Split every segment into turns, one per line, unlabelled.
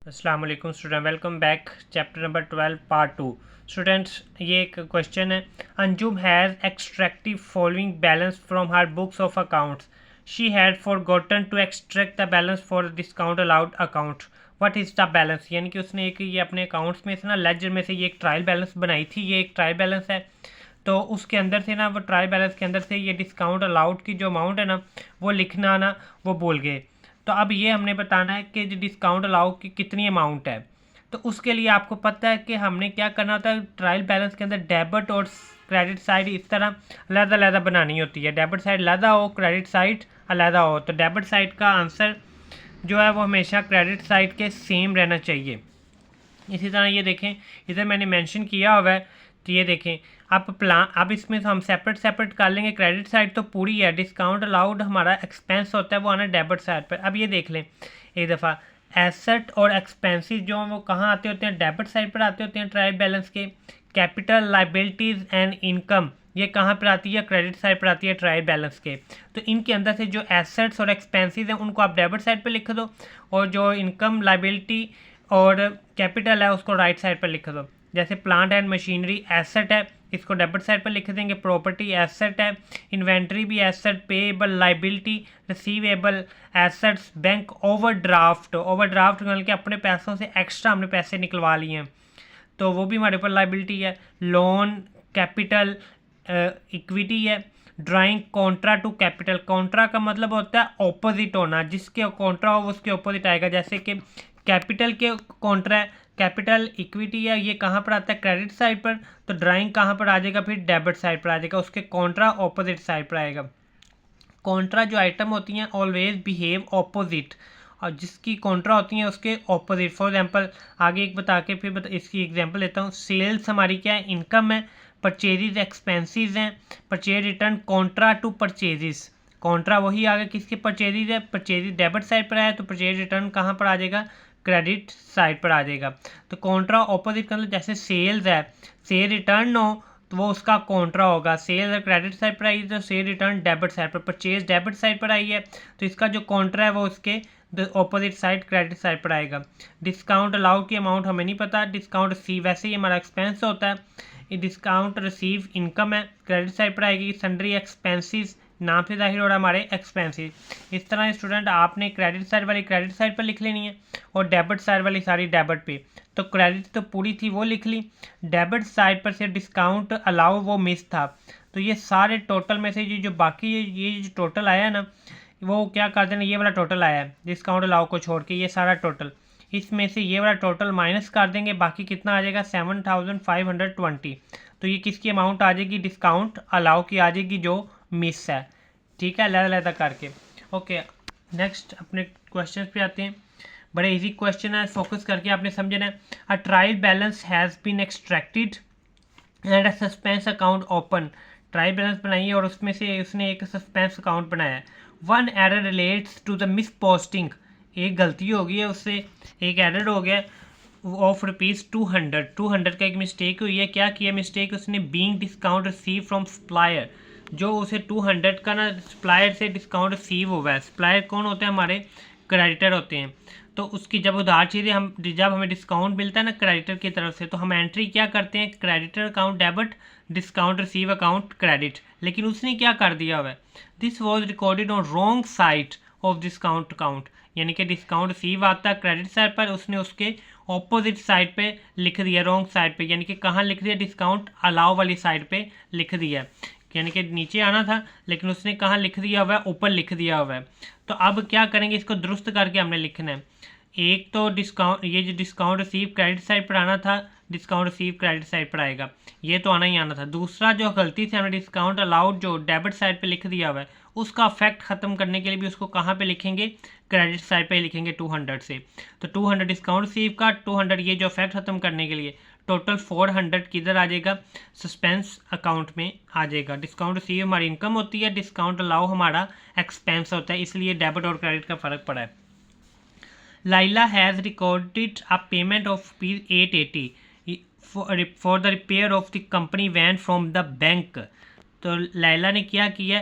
अस्सलाम वालेकुम student, welcome back. Chapter number 12 part 2। Students, ये एक क्वेश्चन है। Anjum has extracted following balance from her books of accounts. She had forgotten to extract the balance for discount allowed account. What is the balance? यानी कि उसने एक ये अपने accounts में से ना लेजर में से ये एक ट्रायल बैलेंस बनाई थी। ये एक ट्रायल बैलेंस है, तो उसके अंदर से ना वो ट्रायल बैलेंस के अंदर से ये डिस्काउंट अलाउड की जो अमाउंट है ना वो लिखना ना वो भूल गए। तो अब ये हमने बताना है कि जो डिस्काउंट अलाउ की कितनी अमाउंट है। तो उसके लिए आपको पता है कि हमने क्या करना होता है। ट्रायल बैलेंस के अंदर डेबिट और क्रेडिट साइड इस तरह अलग बनानी होती है। डेबिट साइड अलग हो, क्रेडिट साइड अलग हो। तो डेबिट साइड का आंसर जो है वो हमेशा क्रेडिट साइड के सेम रहना चाहिए। इसी तरह ये देखें, इधर मैंने मेंशन किया हुआ है। तो ये देखें, अब इसमें हम सेपरेट कर लेंगे। क्रेडिट साइड तो पूरी है, डिस्काउंट अलाउड हमारा एक्सपेंस होता है वो आना डेबिट साइड पर। अब ये देख लें एक दफ़ा, एसेट और एक्सपेंसेस जो वो कहाँ आते होते हैं, डेबिट साइड पर आते होते हैं ट्रायल बैलेंस के। कैपिटल, लाइबिलिटीज़ एंड इनकम ये कहाँ पर आती है, क्रेडिट साइड पर आती है ट्रायल बैलेंस के। तो इनके अंदर से जो एसेट्स और एक्सपेंसेस हैं उनको आप डेबिट साइड पर लिख दो, और जो इनकम, लाइबिलिटी और कैपिटल है उसको राइट साइड पर लिख दो। जैसे प्लांट एंड मशीनरी एसेट है, इसको डेबिट साइड पर लिख देंगे। प्रॉपर्टी एसेट है, इन्वेंट्री भी asset, payable, liability, receivable, assets, bank overdraft मतलब कि अपने पैसों से एक्स्ट्रा हमने पैसे निकलवा लिए हैं तो वो भी हमारे ऊपर लाइबिलिटी है। लोन, कैपिटल, इक्विटी है। Drawing contra to capital, contra का मतलब होता है ऑपोजिट होना, जिसके कॉन्ट्रा हो उसके ऑपोजिट आएगा। जैसे कि कैपिटल के कॉन्ट्रा कैपिटल इक्विटी है, ये कहाँ पर आता है, क्रेडिट साइड पर। तो ड्राइंग कहाँ पर आ जाएगा, फिर डेबिट साइड पर आ जाएगा, उसके कॉन्ट्रा ऑपोजिट साइड पर आएगा। कॉन्ट्रा जो आइटम होती हैं ऑलवेज बिहेव ऑपोजिट, और जिसकी कॉन्ट्रा होती हैं उसके ऑपोजिट। फॉर एग्जांपल आगे एक बता के फिर इसकी एग्जांपल लेता हूँ। सेल्स हमारी क्या है, इनकम है। परचेजेज एक्सपेंसेस हैं। Purchase return contra to purchases, contra वही आ गया किसके, परचेजेज है। परचेजेज डेबिट साइड पर आया तो परचेज रिटर्न कहाँ पर आ जाएगा, क्रेडिट साइड पर आ जाएगा। तो कॉन्ट्रा ऑपोजिट का मतलब जैसे सेल्स है, सेल रिटर्न हो तो वो उसका कॉन्ट्रा होगा। सेल क्रेडिट साइड पर आई है तो सेल रिटर्न डेबिट साइड पर। परचेज डेबिट साइड पर आई है तो इसका जो कॉन्ट्रा है वो उसके ऑपोजिट साइड क्रेडिट साइड पर आएगा। डिस्काउंट अलाउड की अमाउंट हमें नहीं पता। डिस्काउंट रिसीव वैसे ही हमारा एक्सपेंस होता है। ये डिस्काउंट रिसीव इनकम है, क्रेडिट साइड पर आएगी। सन्ड्री एक्सपेंसेस, नाम से जाहिर हो रहा है हमारे एक्सपेंसेस। इस तरह स्टूडेंट आपने क्रेडिट साइड वाली क्रेडिट साइड पर लिख लेनी है और डेबिट साइड वाली सारी डेबिट पे। तो क्रेडिट तो पूरी थी वो लिख ली, डेबिट साइड पर से डिस्काउंट अलाउ वो मिस था। तो ये सारे टोटल में से जो बाकी ये जो टोटल आया है ना वो क्या कर देना, ये वाला टोटल आया है डिस्काउंट अलाउ को छोड़ के, ये सारा टोटल, इसमें से ये वाला टोटल माइनस कर देंगे, बाकी कितना आ जाएगा 7520। तो ये किसकी अमाउंट आ जाएगी, डिस्काउंट अलाउ की आ जाएगी जो मिस है। ठीक है, अलग करके। ओके, नेक्स्ट अपने क्वेश्चन पे आते हैं। बड़े इजी क्वेश्चन है, फोकस करके आपने समझना है। A trial balance has been extracted and a suspense account open. Trial balance बनाई है और उसमें से उसने एक सस्पेंस अकाउंट बनाया है। One error relates to the misposting, एक गलती हो गई है उससे, एक एरर हो गया ऑफ रुपीज़ 200 का एक मिस्टेक हुई है। क्या किया मिस्टेक उसने, being discount receive from supplier, जो उसे 200 का ना सप्लायर से डिस्काउंट रिसीव हुआ है। सप्लायर कौन होते हैं, हमारे क्रेडिटर होते हैं। तो उसकी जब उधार चीज़ें जब हमें डिस्काउंट मिलता है ना क्रेडिटर की तरफ से, तो हम एंट्री क्या करते हैं, creditor account debit, discount receive account credit. लेकिन उसने क्या कर दिया हुआ है, this was recorded on wrong side of discount account, यानी कि डिस्काउंट रिसीव आता है क्रेडिट साइड पर, उसने उसके ऑपोजिट साइड पे लिख दिया, रॉन्ग साइड पे, यानी कि कहाँ लिख दिया, डिस्काउंट अलाउ वाली साइड पे लिख दिया, यानी कि नीचे आना था लेकिन उसने कहाँ लिख दिया हुआ है, ऊपर लिख दिया हुआ है। तो अब क्या करेंगे, इसको दुरुस्त करके हमने लिखना है। एक तो डिस्काउंट, ये जो डिस्काउंट रिसीव क्रेडिट साइड पर आना था, डिस्काउंट रिसीव क्रेडिट साइड पर आएगा, ये तो आना ही आना था। दूसरा जो गलती से हमने डिस्काउंट अलाउड जो डेबिट साइड पे लिख दिया हुआ है, उसका इफेक्ट ख़त्म करने के लिए भी उसको कहाँ पे लिखेंगे, क्रेडिट साइड पे लिखेंगे 200 से। तो 200 डिस्काउंट रिसीव का, 200 ये जो इफेक्ट ख़त्म करने के लिए, टोटल 400 किधर आ जाएगा, सस्पेंस अकाउंट में आ जाएगा। डिस्काउंट रिसीव हमारी इनकम होती है, डिस्काउंट अलाउ हमारा एक्सपेंस होता है, इसलिए डेबिट और क्रेडिट का फ़र्क पड़ा है। Laila has recorded a payment of ₹880 for the repair of the company van from the bank. तो लाइला ने क्या किया,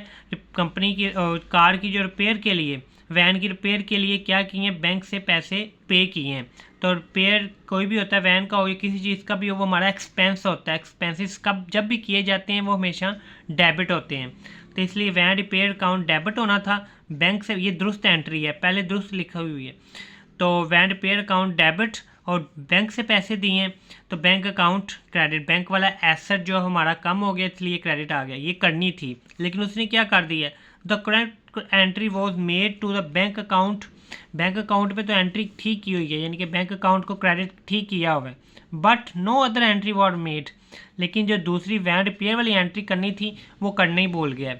कंपनी की कार की जो रिपेयर के लिए, वैन की रिपेयर के लिए क्या किए हैं, बैंक से पैसे पे किए हैं। तो रिपेयर कोई भी होता है, वैन का हो या किसी चीज़ का भी हो, वो हमारा एक्सपेंस होता है। एक्सपेंसेस कब जब भी किए जाते हैं वो हमेशा डेबिट होते हैं, तो इसलिए वैन रिपेयर अकाउंट डेबिट होना था बैंक से। ये दुरुस्त एंट्री है, पहले दुरुस्त लिखी हुई है। तो वैन रिपेयर अकाउंट डेबिट और बैंक से पैसे दिए हैं तो बैंक अकाउंट क्रेडिट। बैंक वाला एसेट जो हमारा कम हो गया इसलिए क्रेडिट आ गया, ये करनी थी, लेकिन उसने क्या कर दिया, the correct entry was made to the bank account. Bank account पे तो एंट्री ठीक की हुई है, यानी कि बैंक अकाउंट को क्रेडिट ठीक किया हुआ है, but no other entry was made. लेकिन जो दूसरी वैन रिपेयर वाली एंट्री करनी थी वो करने ही भूल गया,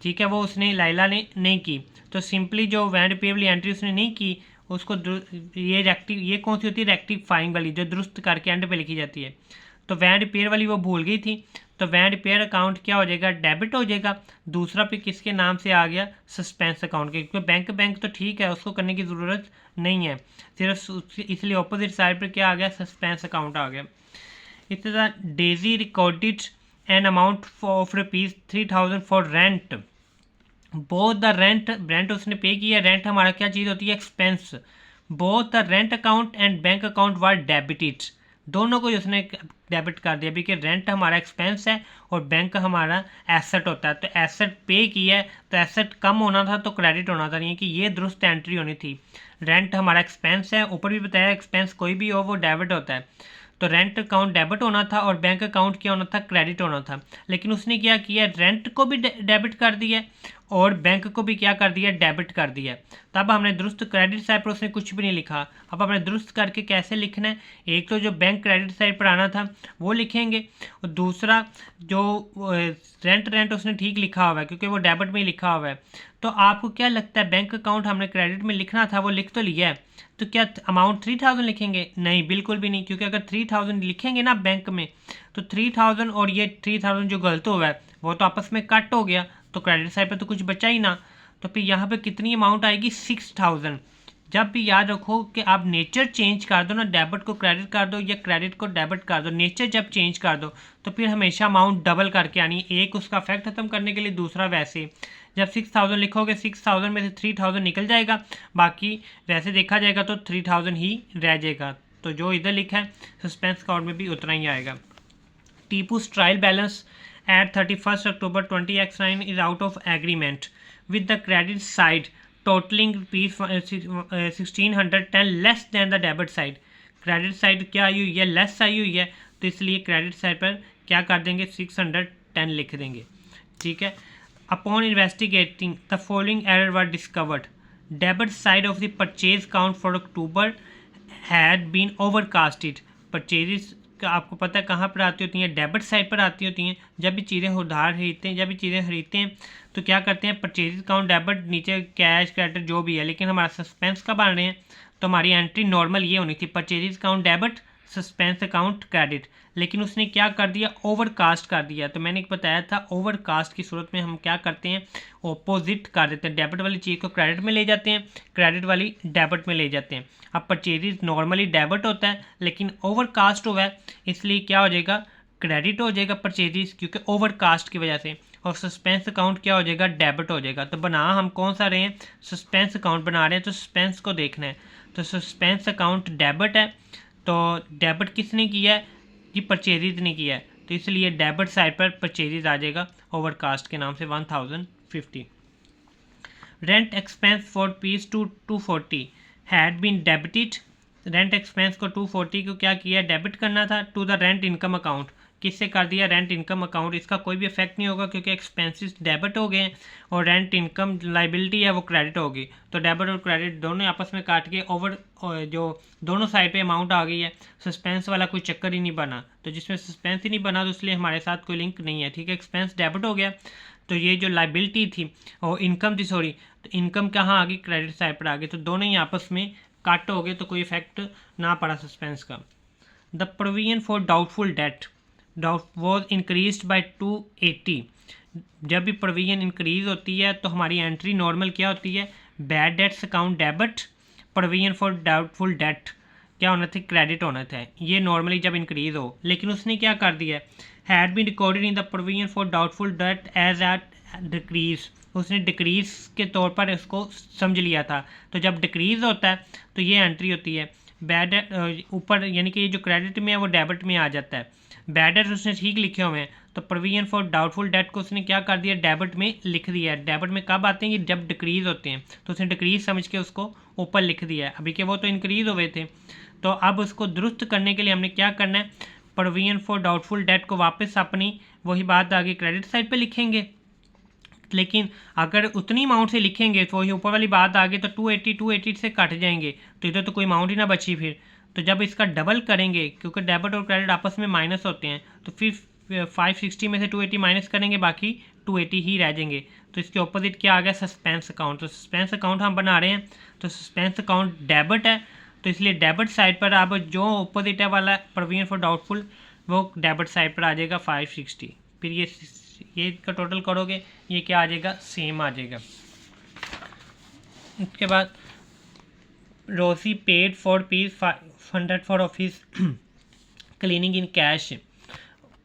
ठीक है, वो उसने लाइला ने नहीं की। तो सिंपली जो वैन रिपेयर वाली एंट्री उसने नहीं की उसको ये कौन सी होती है, रेक्टिफाइंग वाली, जो दुरुस्त करके एंड पे लिखी जाती है। तो वैन रिपेयर वाली वो भूल गई थी, तो वैन रिपेयर अकाउंट क्या हो जाएगा, डेबिट हो जाएगा। दूसरा पे किसके नाम से आ गया, सस्पेंस अकाउंट के, क्योंकि बैंक तो ठीक है, उसको करने की ज़रूरत नहीं है, सिर्फ इसलिए अपोजिट साइड पर क्या आ गया, सस्पेंस अकाउंट आ गया। इस तरह Daisy recorded an amount of ₹3000 for rent. Both the rent उसने पे किया, रेंट हमारा क्या चीज़ होती है, expense. Both the rent account and bank account were debited, दोनों को उसने डेबिट कर दिया, क्योंकि रेंट हमारा एक्सपेंस है और बैंक हमारा एसेट होता है। तो एसेट पे किया है तो एसेट कम होना था तो क्रेडिट होना था, नहीं कि ये दुरुस्त एंट्री होनी थी। रेंट हमारा एक्सपेंस है, ऊपर भी बताया एक्सपेंस कोई भी हो वो डेबिट होता है, तो रेंट अकाउंट डेबिट होना था और बैंक अकाउंट क्या होना था, क्रेडिट होना था। लेकिन उसने क्या किया, रेंट को भी डेबिट कर दिया और बैंक को भी क्या कर दिया, डेबिट कर दिया। तब हमने दुरुस्त क्रेडिट साइड पर उसने कुछ भी नहीं लिखा। अब हमने दुरुस्त करके कैसे लिखना है, एक तो जो बैंक क्रेडिट साइड पर आना था वो लिखेंगे, और दूसरा जो रेंट उसने ठीक लिखा हुआ है क्योंकि वो डेबिट में ही लिखा हुआ है। तो आपको क्या लगता है, बैंक अकाउंट हमने क्रेडिट में लिखना था वो लिख तो लिया है, तो क्या अमाउंट 3000 लिखेंगे, नहीं बिल्कुल भी नहीं, क्योंकि अगर 3000 लिखेंगे ना बैंक में तो 3000 और ये 3000 जो गलत हुआ है वो तो आपस में कट हो गया, तो क्रेडिट साइड पे तो कुछ बचा ही ना। तो फिर यहाँ पे कितनी अमाउंट आएगी, 6000। जब भी याद रखो कि आप नेचर चेंज कर दो ना, डेबिट को क्रेडिट कर दो या क्रेडिट को डेबिट कर दो, नेचर जब चेंज कर दो तो फिर हमेशा अमाउंट डबल करके आनी, एक उसका फैक्ट खत्म करने के लिए, दूसरा वैसे। जब 6000 लिखोगे 6000 में से 3000 निकल जाएगा, बाकी वैसे देखा जाएगा तो 3000 ही रह जाएगा। तो जो इधर लिखा है सस्पेंस अकाउंट में भी उतना ही आएगा। टीपू's trial balance at 31st October 20X9 is out of agreement with the credit side totaling ₹1610 less than the debit side। Credit side क्या आई हुई है, लेस आई हुई है, तो इसलिए क्रेडिट साइड पर क्या कर देंगे, 610 लिख देंगे, ठीक है। Upon investigating the following error were discovered, debit side of the purchase account for October had been overcasted. Purchases आपको पता है कहाँ पर आती होती हैं, डेबिट साइड पर आती होती हैं। जब भी चीज़ें उधार खरीदते हैं, जब भी चीज़ें खरीदते हैं तो क्या करते हैं, परचेज अकाउंट डेबिट, नीचे कैश क्रेडिट जो भी है, लेकिन हमारा सस्पेंस का बन रहे हैं तो हमारी एंट्री नॉर्मल ये होनी थी, purchase account debit, suspense account credit. लेकिन उसने क्या कर दिया, ओवरकास्ट कर दिया। तो मैंने बताया था ओवरकास्ट की सूरत में हम क्या करते हैं, ऑपोजिट कर देते हैं, डेबिट वाली चीज़ को क्रेडिट में ले जाते हैं, क्रेडिट वाली डेबिट में ले जाते हैं। अब परचेजेज नॉर्मली डेबिट होता है लेकिन ओवरकास्ट हुआ है इसलिए क्या हो जाएगा, क्रेडिट हो जाएगा परचेजेज, क्योंकि ओवरकास्ट की वजह से। और सस्पेंस अकाउंट क्या हो जाएगा, डेबिट हो जाएगा। तो बना हम कौन सा रहे हैं, सस्पेंस अकाउंट बना रहे हैं, तो सस्पेंस को देखना है। तो सस्पेंस अकाउंट डेबिट है, तो डेबिट किसने किया है, ये परचेजेज ने किया है, तो इसलिए डेबिट साइड पर परचेजेज आ जाएगा ओवरकास्ट के नाम से 1050। Rent expense for peace to 240 had been debited. Rent expense को 240 को क्या किया, डेबिट करना था to the rent income account. किससे कर दिया, रेंट इनकम अकाउंट। इसका कोई भी इफेक्ट नहीं होगा क्योंकि एक्सपेंसेस डेबिट हो गए और रेंट इनकम लाइबिलिटी है वो क्रेडिट होगी। तो डेबिट और क्रेडिट दोनों आपस में काट के ओवर जो दोनों साइड पे अमाउंट आ गई है। सस्पेंस वाला कोई चक्कर ही नहीं बना, तो जिसमें सस्पेंस ही नहीं बना तो इसलिए हमारे साथ कोई लिंक नहीं है, ठीक है। एक्सपेंस डेबिट हो गया तो ये जो लाइबिलिटी थी और इनकम थी, सॉरी, तो इनकम कहाँ आ गई, क्रेडिट साइड पर आ गई, तो दोनों ही आपस में कट हो गए, तो कोई इफेक्ट ना पड़ा सस्पेंस का। The provision for doubtful date was increase by 280। जब भी प्रोविजन इंक्रीज होती है तो हमारी एंट्री नॉर्मल क्या होती है, bad debts account debit, provision for doubtful date क्या होना था, क्रेडिट होना था, ये नॉर्मली जब इंक्रीज हो। लेकिन उसने क्या कर दिया, had been recorded in the provision for doubtful debt as at decrease, उसने डिक्रीज के तौर पर इसको समझ लिया था। तो जब डिक्रीज होता है तो ये एंट्री होती है, बैड ऊपर यानी कि ये जो क्रेडिट में है वो डेबिट में आ जाता है। बैड डेट उसने ठीक लिखे हुए हैं, तो प्रोविजन फॉर डाउटफुल डेट को उसने क्या कर दिया, डेबिट में लिख दिया है। डेबिट में कब आते हैं, ये जब डिक्रीज होते हैं, तो उसने डिक्रीज समझ के उसको ऊपर लिख दिया है। अभी के वो तो इंक्रीज हुए थे, तो अब उसको दुरुस्त करने के लिए हमने क्या करना है, प्रोविजन फॉर डाउटफुल डेट को वापस अपनी वही बात आगे क्रेडिट साइड पे लिखेंगे। लेकिन अगर उतनी अमाउंट से लिखेंगे तो वही ऊपर वाली बात आगे तो 280 से कट जाएंगे, तो इधर तो कोई अमाउंट ही ना बची फिर। तो जब इसका डबल करेंगे, क्योंकि डेबिट और क्रेडिट आपस में माइनस होते हैं, तो फिर 560 में से 280 माइनस करेंगे, बाकी 280 ही रह जाएंगे। तो इसके ऑपोजिट क्या आ गया, सस्पेंस अकाउंट। तो सस्पेंस अकाउंट हम बना रहे हैं, तो सस्पेंस अकाउंट डेबिट है, तो इसलिए डेबिट साइड पर अब जो ऑपोजिट है वाला प्रोविजन फॉर डाउटफुल, वो डेबिट साइड पर आ जाएगा 560। फिर ये का टोटल करोगे, ये क्या आ जाएगा, सेम आ जाएगा। उसके बाद रोजी paid for ₹500 for office cleaning in cash.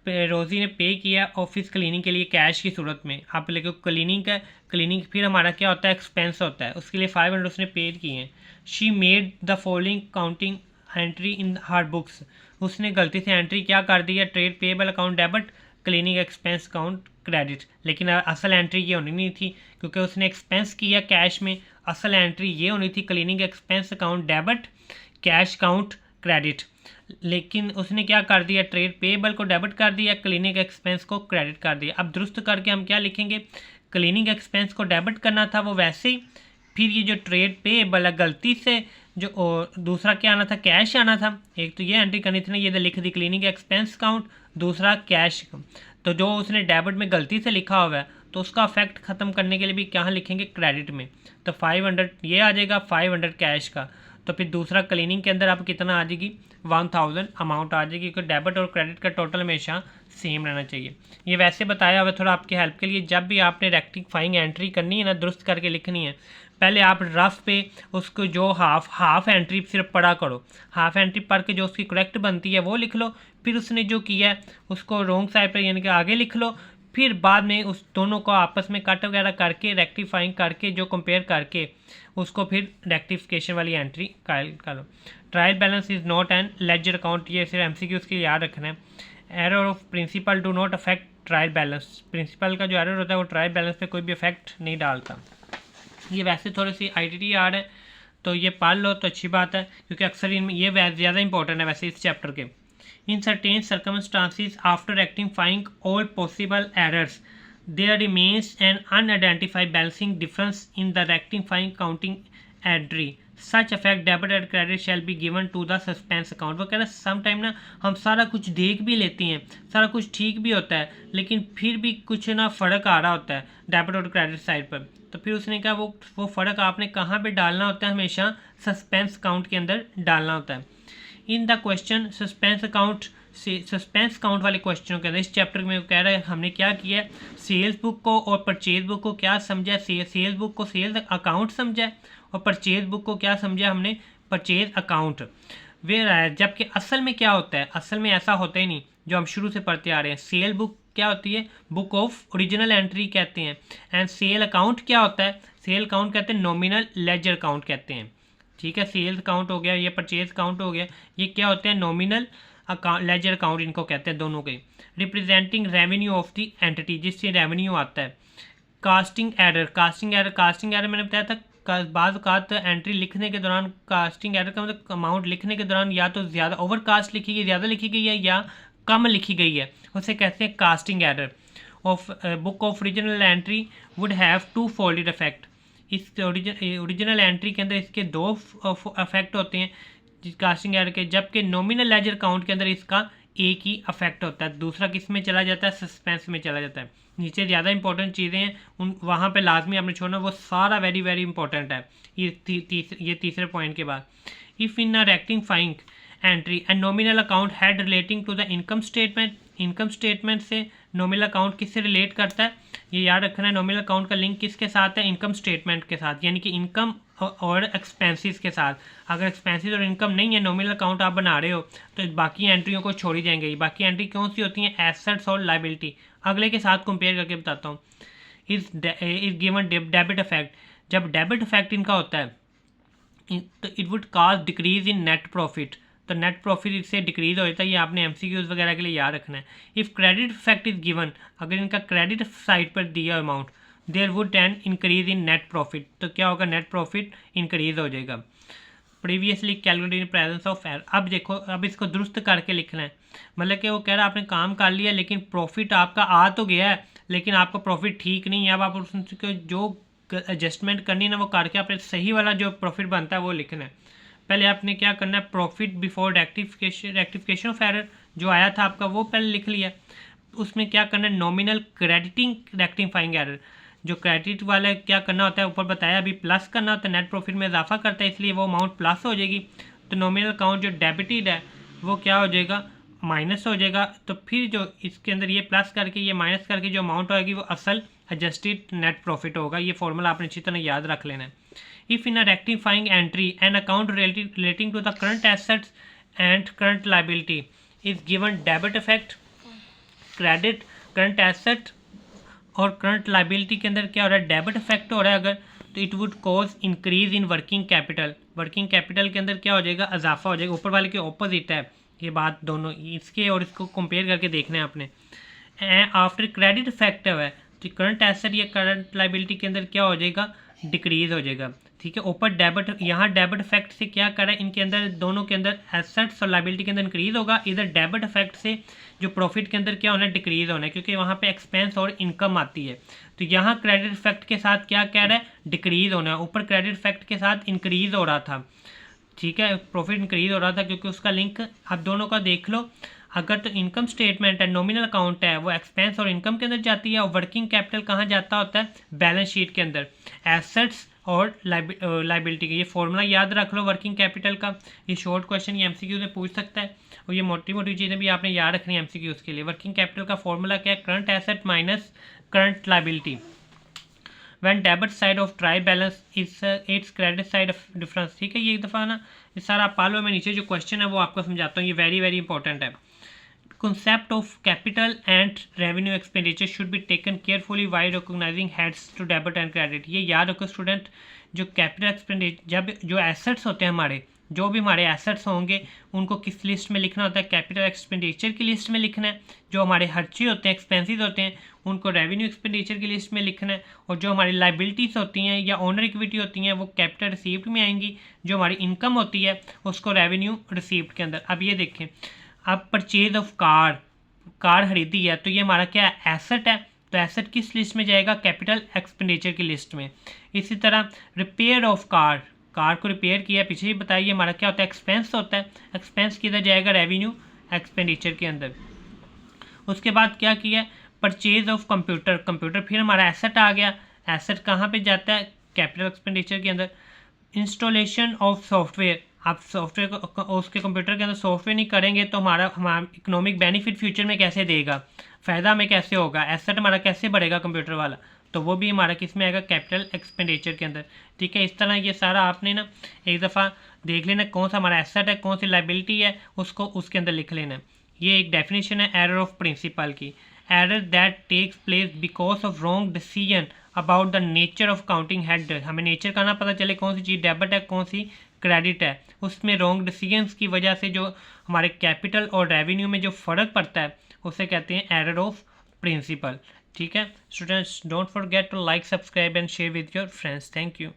रोजी ने पे किया ऑफिस क्लीनिंग के लिए कैश की सूरत में। आप लेके क्लीनिंग का, क्लीनिंग फिर हमारा क्या होता है, एक्सपेंस होता है, उसके लिए 500 उसने पेड किए हैं। She made the following counting entry in her books. उसने गलती से एंट्री क्या कर दी है, trade payable account debit, cleaning expense account credit. लेकिन असल एंट्री ये होनी नहीं थी, क्योंकि उसने एक्सपेंस किया कैश में। असल एंट्री ये होनी थी cleaning expense account debit, cash account credit. लेकिन उसने क्या कर दिया, ट्रेड पेएबल को डेबिट कर दिया, क्लीनिंग एक्सपेंस को क्रेडिट कर दिया। अब दुरुस्त करके हम क्या लिखेंगे, क्लीनिंग एक्सपेंस को डेबिट करना था वो वैसे ही, फिर ये जो ट्रेड पेएबल है गलती से जो दूसरा क्या आना था, कैश आना था। एक तो ये एंट्री करनी थी ना, ये तो लिख दी क्लीनिंग एक्सपेंस अकाउंट, दूसरा कैश। तो जो उसने डेबिट में गलती से लिखा हुआ है, तो उसका इफेक्ट ख़त्म करने के लिए भी क्या लिखेंगे, क्रेडिट में। तो 500 ये आ जाएगा, 500 कैश का। तो फिर दूसरा क्लीनिंग के अंदर आप कितना आ जाएगी, 1000 अमाउंट आ जाएगी, क्योंकि डेबिट और क्रेडिट का टोटल हमेशा सेम रहना चाहिए। ये वैसे बताया हुआ थोड़ा आपके हेल्प के लिए, जब भी आपने रेक्टिफाइंग एंट्री करनी है ना, दुरुस्त करके लिखनी है, पहले आप रफ पे उसको जो हाफ एंट्री सिर्फ पढ़ा करो, हाफ एंट्री पढ़ के जो उसकी करेक्ट बनती है वो लिख लो। फिर उसने जो किया है उसको रॉन्ग साइड पर यानी कि आगे लिख लो। फिर बाद में उस दोनों को आपस में कट वगैरह करके रेक्टिफाइंग करके जो कंपेयर करके उसको फिर रेक्टिफिकेशन वाली एंट्री कर लो। Trial balance is not an ledger account, ये सिर्फ MCQ के याद रखना है। Error of principle do not affect trial balance. Principle का जो एरर होता है वो ट्रायल बैलेंस पे कोई भी इफेक्ट नहीं डालता। ये वैसे थोड़ी सी ITTR है, तो ये पढ़ लो तो अच्छी बात है, क्योंकि अक्सर इनमें ये ज़्यादा इंपॉर्टेंट है वैसे इस चैप्टर के। In certain circumstances after rectifying all possible errors there remains an unidentified balancing difference in the rectifying counting entry. Such effect debit and credit shall be given to the suspense account। वो कह रहे हैं sometime ना हम सारा कुछ देख भी लेते हैं, सारा कुछ ठीक भी होता है, लेकिन फिर भी कुछ ना फ़र्क आ रहा होता है डेबिट और क्रेडिट साइड पर। तो फिर उसने कहा वो फ़र्क आपने कहाँ पे डालना होता है, हमेशा सस्पेंस अकाउंट के अंदर डालना होता है। In the question suspense account से सस्पेंस अकाउंट वाले क्वेश्चनों के अंदर इस चैप्टर में कह रहा है हमने क्या किया है, सेल्स बुक को और परचेज बुक को क्या समझा है, सेल्स बुक को सेल्स अकाउंट समझा है और परचेज बुक को क्या समझा हमने, परचेज अकाउंट। वे जबकि असल में क्या होता है, असल में ऐसा होता ही नहीं जो हम शुरू से पढ़ते आ रहे हैं। सेल बुक क्या होती है, बुक ऑफ ओरिजिनल एंट्री कहते हैं। एंड सेल अकाउंट क्या होता है, सेल अकाउंट कहते हैं नॉमिनल लेजर अकाउंट कहते हैं। ठीक है, सेल्स अकाउंट हो गया, ये परचेज अकाउंट हो गया, ये क्या होते हैं, नॉमिनल अकाउंट लेजर अकाउंट इनको कहते हैं दोनों के। Representing revenue of the entity, जिससे रेवेन्यू आता है। कास्टिंग एरर, कास्टिंग एरर मैंने बताया था बाद एंट्री लिखने के दौरान, कास्टिंग एरर का मतलब अमाउंट लिखने के दौरान या तो ज़्यादा ओवर कास्ट लिखी गई, ज़्यादा लिखी गई है, या कम लिखी गई है, उसे कहते हैं casting error. Of book of original entry would have two folded effect. इस ओरिजिनल एंट्री के अंदर इसके दो अफेक्ट होते हैं कास्टिंग एरर के, जबकि नॉमिनल लेजर अकाउंट के अंदर इसका एक ही अफेक्ट होता है, दूसरा किस में चला जाता है, सस्पेंस में चला जाता है। नीचे ज़्यादा इंपॉर्टेंट चीज़ें हैं उन वहाँ पे लाजमी आपने छोड़ना, वो सारा वेरी वेरी इंपॉर्टेंट है। ये तीसरे पॉइंट के बाद, if in a rectifying entry and nominal account had relating to the income statement, income statement से नॉमिनल अकाउंट किससे रिलेट करता है, ये याद रखना है। नॉमिनल अकाउंट का लिंक किसके साथ है, इनकम स्टेटमेंट के साथ, यानी कि इनकम और एक्सपेंसेस के साथ। अगर एक्सपेंसेस और इनकम नहीं है, नॉमिनल अकाउंट आप बना रहे हो, तो बाकी एंट्रियों को छोड़ी जाएंगे। बाकी एंट्री कौन सी होती हैं, एसेट्स और लायबिलिटी। अगले के साथ कंपेयर करके बताता हूँ। इज गिवन डेबिट इफेक्ट, जब डेबिट इफेक्ट इनका होता है तो it would cause decrease in net profit, तो नेट प्रॉफिट इससे डिक्रीज हो जाता है। ये आपने एमसीक्यूज वगैरह के लिए याद रखना है। If credit effect is given, अगर इनका क्रेडिट साइड पर दिया amount, there would an increase in net profit, तो क्या होगा, नेट प्रॉफिट इंक्रीज हो जाएगा। Previously calculated in presence of error, अब देखो, अब इसको दुरुस्त करके लिखना है। मतलब कि वो कह रहा है आपने काम कर लिया लेकिन प्रॉफिट आपका आ तो गया है, लेकिन आपका प्रॉफिट ठीक नहीं है। अब आप उसको जो एडजस्टमेंट करनी है ना वो करके आपने सही वाला जो प्रॉफिट बनता है वो लिखना है। पहले आपने क्या करना है, profit before rectification of error जो आया था आपका वो पहले लिख लिया। उसमें क्या करना है, नॉमिनल क्रेडिटिंग रेक्टिफाइंग एरर, जो क्रेडिट वाला क्या करना होता है ऊपर बताया अभी, प्लस करना होता है, नेट प्रॉफिट में इजाफा करता है इसलिए वो अमाउंट प्लस हो जाएगी। तो नॉमिनल अकाउंट जो डेबिटेड है वो क्या हो जाएगा, माइनस हो जाएगा। तो फिर जो इसके अंदर ये प्लस करके ये माइनस करके जो अमाउंट होगी वो असल एडजस्टेड नेट प्रॉफिट होगा। ये फॉर्मूला आपने अच्छी तरह याद रख लेना है। If in a rectifying entry an account relating to the current assets and current liability is given debit effect, credit current asset और करंट लाइबिलिटी के अंदर क्या हो रहा है, डेबिट इफेक्ट हो रहा है अगर, तो it would cause increase in working capital, working capital के अंदर क्या हो जाएगा, इजाफा हो जाएगा। ऊपर वाले के ऑपोजिट है ये बात, दोनों इसके और इसको कंपेयर करके देखना है आपने। आफ्टर क्रेडिट इफेक्ट है तो करंट एसेट या करंट लाइबिलिटी के अंदर क्या हो जाएगा, डिक्रीज हो जाएगा। ठीक है, ऊपर डेबिट, यहाँ डेबिट इफेक्ट से क्या कर रहा है, इनके अंदर दोनों के अंदर एसेट्स और लाइबिलिटी के अंदर इंक्रीज होगा, इधर डेबिट इफेक्ट से जो प्रॉफिट के अंदर क्या होना है, डिक्रीज होना है, क्योंकि वहाँ पे एक्सपेंस और इनकम आती है। तो यहाँ क्रेडिट इफेक्ट के साथ क्या कह रहा है, डिक्रीज होना है, ऊपर क्रेडिट इफेक्ट के साथ इंक्रीज हो रहा था। ठीक है, प्रॉफिट इंक्रीज हो रहा था क्योंकि उसका लिंक आप दोनों का देख लो। अगर तो इनकम स्टेटमेंट है, नॉमिनल अकाउंट है, वो एक्सपेंस और इनकम के अंदर जाती है, और वर्किंग कैपिटल कहाँ जाता होता है, बैलेंस शीट के अंदर, एसेट्स और लाइबिलिटी के। ये फॉर्मूला याद रख लो वर्किंग कैपिटल का। ये शॉर्ट क्वेश्चन ये एमसीक्यू में पूछ सकता है, और ये मोटी मोटी चीज़ें भी आपने याद रखनी है एमसीक्यूज के लिए। वर्किंग कैपिटल का फॉर्मूला क्या है, current asset minus current liability. When debit side of try balance is it's credit side of difference. ठीक है, ये एक दफ़ा ना ये सारा आप पालो, मैं नीचे जो क्वेश्चन है वो आपको समझाता हूँ, ये वेरी वेरी इंपॉर्टेंट है। Concept of capital and revenue expenditure should be taken carefully while recognizing heads to debit and credit। ये याद रखो स्टूडेंट, जो कैपिटल एक्सपेंडिचर, जब जो एसेट्स होते हैं हमारे, जो भी हमारे एसेट्स होंगे उनको किस लिस्ट में लिखना होता है, कैपिटल एक्सपेंडिचर की लिस्ट में लिखना है। जो हमारे खर्चे होते हैं, एक्सपेंसेस होते हैं, उनको रेवेन्यू एक्सपेंडिचर की लिस्ट में लिखना है। और जो हमारी लाइबिलिटीज़ होती हैं या ओनर इक्विटी होती हैं वो कैपिटल रिसीव्ड में आएंगी। जो हमारी इनकम होती है उसको रेवेन्यू रिसीव्ड के अंदर। अब ये देखें, अब परचेज ऑफ कार, कार खरीदी है तो ये हमारा क्या एसेट है, तो एसेट किस लिस्ट में जाएगा, कैपिटल एक्सपेंडिचर की लिस्ट में। इसी तरह रिपेयर ऑफ कार, कार को रिपेयर किया, पीछे ही बताइए हमारा क्या होता है, एक्सपेंस होता है, एक्सपेंस किधर जाएगा, रेवेन्यू एक्सपेंडिचर के अंदर। उसके बाद क्या किया, परचेज ऑफ कंप्यूटर, कंप्यूटर फिर हमारा एसेट आ गया, एसेट कहाँ पे जाता है, कैपिटल एक्सपेंडिचर के अंदर। इंस्टॉलेशन ऑफ सॉफ्टवेयर, आप सॉफ्टवेयर को उसके कंप्यूटर के अंदर सॉफ्टवेयर नहीं करेंगे तो हमारा इकोनॉमिक बेनिफिट फ्यूचर में कैसे देगा, फ़ायदा हमें कैसे होगा, एसेट हमारा कैसे बढ़ेगा कंप्यूटर वाला, तो वो भी हमारा किस में आएगा, कैपिटल एक्सपेंडिचर के अंदर। ठीक है, इस तरह ये सारा आपने ना एक दफ़ा देख लेना कौन सा हमारा एसेट है, कौन सी लाइबिलिटी है, उसको उसके अंदर लिख लेना। ये एक डेफिनेशन है एरर ऑफ प्रिंसिपल की, error that takes place because of wrong decision about the nature of counting head. हमें नेचर का ना पता चले कौन सी चीज़ डेबिट है कौन सी क्रेडिट है, उसमें रॉन्ग डिसीजंस की वजह से जो हमारे कैपिटल और रेवेन्यू में जो फ़र्क पड़ता है उसे कहते हैं एरर ऑफ प्रिंसिपल। ठीक है students, don't forget to like, subscribe and share with your friends. Thank you.